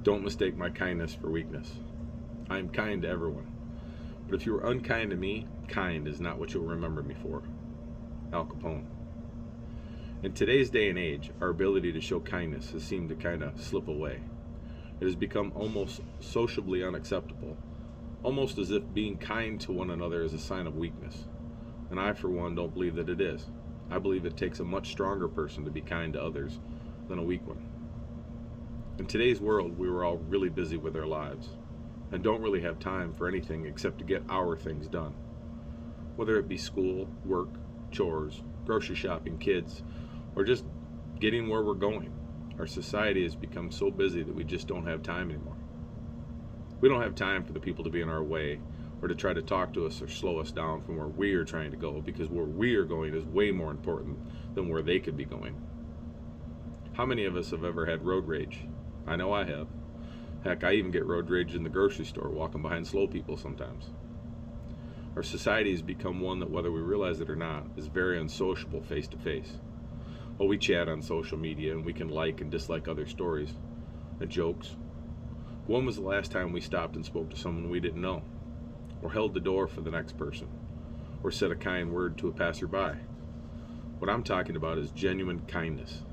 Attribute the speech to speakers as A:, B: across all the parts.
A: Don't mistake my kindness for weakness. I am kind to everyone. But if you are unkind to me, kind is not what you'll remember me for. Al Capone. In today's day and age, our ability to show kindness has seemed to kind of slip away. It has become almost sociably unacceptable, almost as if being kind to one another is a sign of weakness. And I, for one, don't believe that it is. I believe it takes a much stronger person to be kind to others than a weak one. In today's world, we were all really busy with our lives and don't really have time for anything except to get our things done. Whether it be school, work, chores, grocery shopping, kids, or just getting where we're going, our society has become so busy that we just don't have time anymore. We don't have time for the people to be in our way or to try to talk to us or slow us down from where we are trying to go, because where we are going is way more important than where they could be going. How many of us have ever had road rage? I know I have. Heck, I even get road rage in the grocery store walking behind slow people sometimes. Our society has become one that, whether we realize it or not, is very unsociable face to face. Oh, we chat on social media and we can like and dislike other stories and jokes. When was the last time we stopped and spoke to someone we didn't know, or held the door for the next person, or said a kind word to a passerby? What I'm talking about is genuine kindness.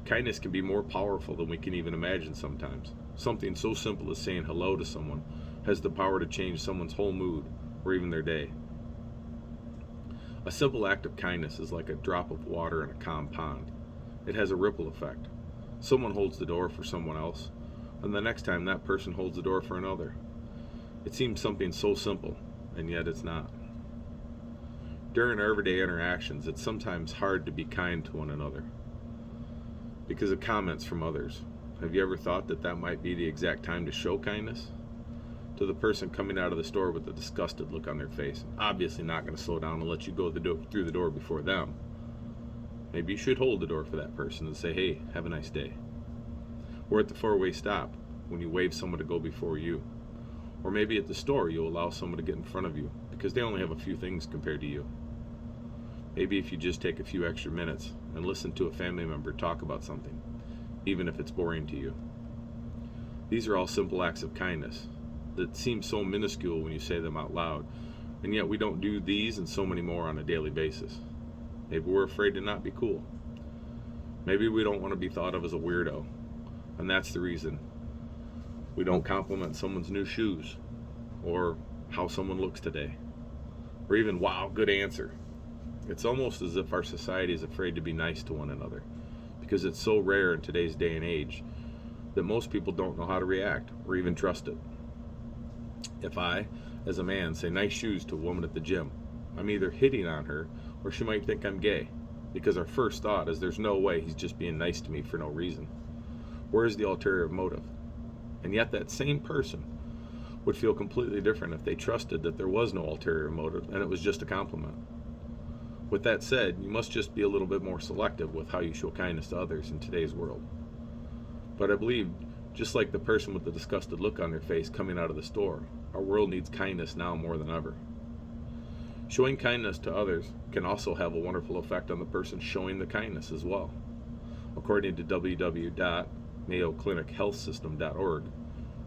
A: Kindness can be more powerful than we can even imagine sometimes. Something so simple as saying hello to someone has the power to change someone's whole mood or even their day. A simple act of kindness is like a drop of water in a calm pond. It has a ripple effect. Someone holds the door for someone else, and the next time that person holds the door for another. It seems something so simple, and yet it's not. During our everyday interactions, it's sometimes hard to be kind to one another because of comments from others. Have you ever thought that that might be the exact time to show kindness? To the person coming out of the store with a disgusted look on their face, obviously not going to slow down and let you go through the door before them. Maybe you should hold the door for that person and say, hey, have a nice day. Or at the four-way stop, when you wave someone to go before you. Or maybe at the store, you'll allow someone to get in front of you because they only have a few things compared to you. Maybe if you just take a few extra minutes and listen to a family member talk about something, even if it's boring to you. These are all simple acts of kindness that seem so minuscule when you say them out loud, and yet we don't do these and so many more on a daily basis. Maybe we're afraid to not be cool. Maybe we don't want to be thought of as a weirdo, and that's the reason we don't compliment someone's new shoes, or how someone looks today, or even, wow, good answer. It's almost as if our society is afraid to be nice to one another, because it's so rare in today's day and age that most people don't know how to react or even trust it. If I, as a man, say nice shoes to a woman at the gym, I'm either hitting on her or she might think I'm gay, because our first thought is there's no way he's just being nice to me for no reason. Where's the ulterior motive? And yet that same person would feel completely different if they trusted that there was no ulterior motive and it was just a compliment. With that said, you must just be a little bit more selective with how you show kindness to others in today's world. But I believe, just like the person with the disgusted look on their face coming out of the store, our world needs kindness now more than ever. Showing kindness to others can also have a wonderful effect on the person showing the kindness as well. According to www.mayoclinichealthsystem.org,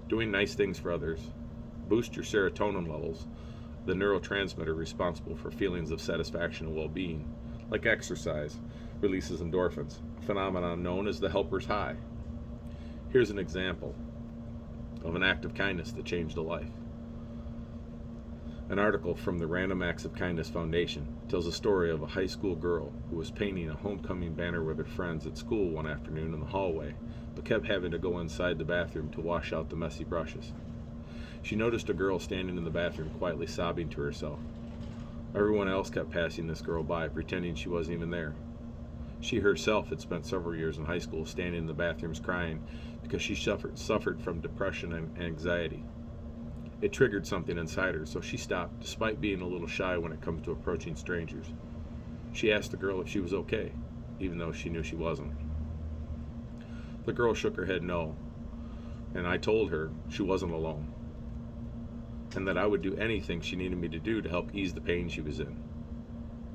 A: doing nice things for others boosts your serotonin levels, the neurotransmitter responsible for feelings of satisfaction and well-being. Like exercise releases endorphins, a phenomenon known as the helper's high. Here's an example of an act of kindness that changed a life. An article from the Random Acts of Kindness Foundation tells a story of a high school girl who was painting a homecoming banner with her friends at school one afternoon in the hallway, but kept having to go inside the bathroom to wash out the messy brushes. She noticed a girl standing in the bathroom quietly sobbing to herself. Everyone else kept passing this girl by, pretending she wasn't even there. She herself had spent several years in high school standing in the bathrooms crying because she suffered from depression and anxiety. It triggered something inside her, so she stopped, despite being a little shy when it comes to approaching strangers. She asked the girl if she was okay, even though she knew she wasn't. The girl shook her head no, and I told her she wasn't alone, and that I would do anything she needed me to do to help ease the pain she was in.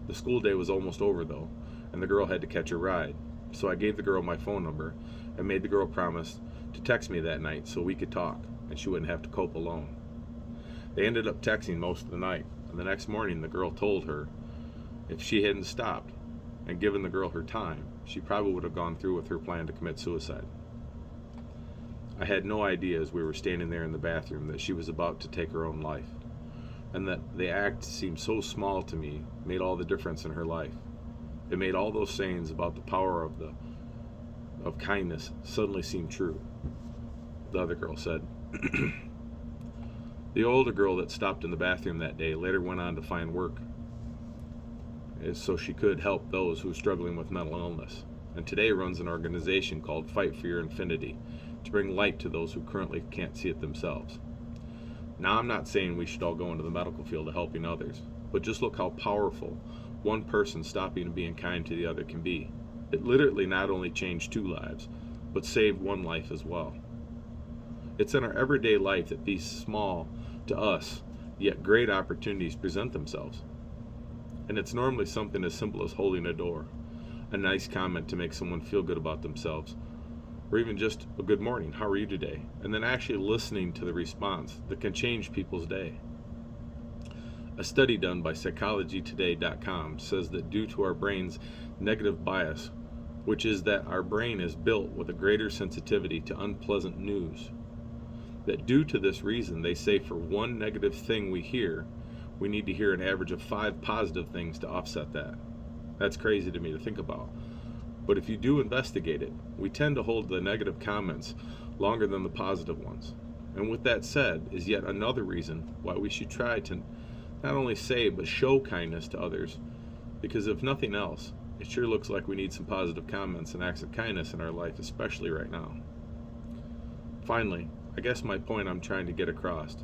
A: The school day was almost over, though, and the girl had to catch a ride. So I gave the girl my phone number and made the girl promise to text me that night so we could talk and she wouldn't have to cope alone. They ended up texting most of the night, and the next morning the girl told her if she hadn't stopped and given the girl her time, she probably would have gone through with her plan to commit suicide. I had no idea as we were standing there in the bathroom that she was about to take her own life, and that the act seemed so small to me made all the difference in her life. It made all those sayings about the power of kindness suddenly seem true, the other girl said. The older girl that stopped in the bathroom that day later went on to find work so she could help those who were struggling with mental illness, and today runs an organization called Fight for Your Infinity to bring light to those who currently can't see it themselves. Now, I'm not saying we should all go into the medical field of helping others, but just look how powerful one person stopping and being kind to the other can be. It literally not only changed 2 lives, but saved 1 life as well. It's in our everyday life that these small, to us, yet great opportunities present themselves. And it's normally something as simple as holding a door, a nice comment to make someone feel good about themselves, or even just a good morning, how are you today? And then actually listening to the response that can change people's day. A study done by psychologytoday.com says that due to our brain's negative bias, which is that our brain is built with a greater sensitivity to unpleasant news, that due to this reason, they say for 1 negative thing we hear, we need to hear an average of 5 positive things to offset that. That's crazy to me to think about. But if you do investigate it, we tend to hold the negative comments longer than the positive ones. And with that said, is yet another reason why we should try to not only say, but show kindness to others. Because if nothing else, it sure looks like we need some positive comments and acts of kindness in our life, especially right now. Finally, I guess my point I'm trying to get across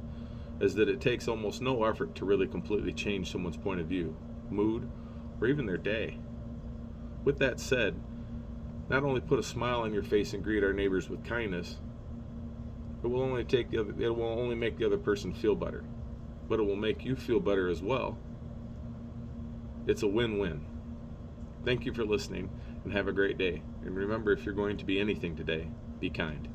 A: is that it takes almost no effort to really completely change someone's point of view, mood, or even their day. With that said, not only put a smile on your face and greet our neighbors with kindness, it will only make the other person feel better, but it will make you feel better as well. It's a win-win. Thank you for listening, and have a great day. And remember, if you're going to be anything today, be kind.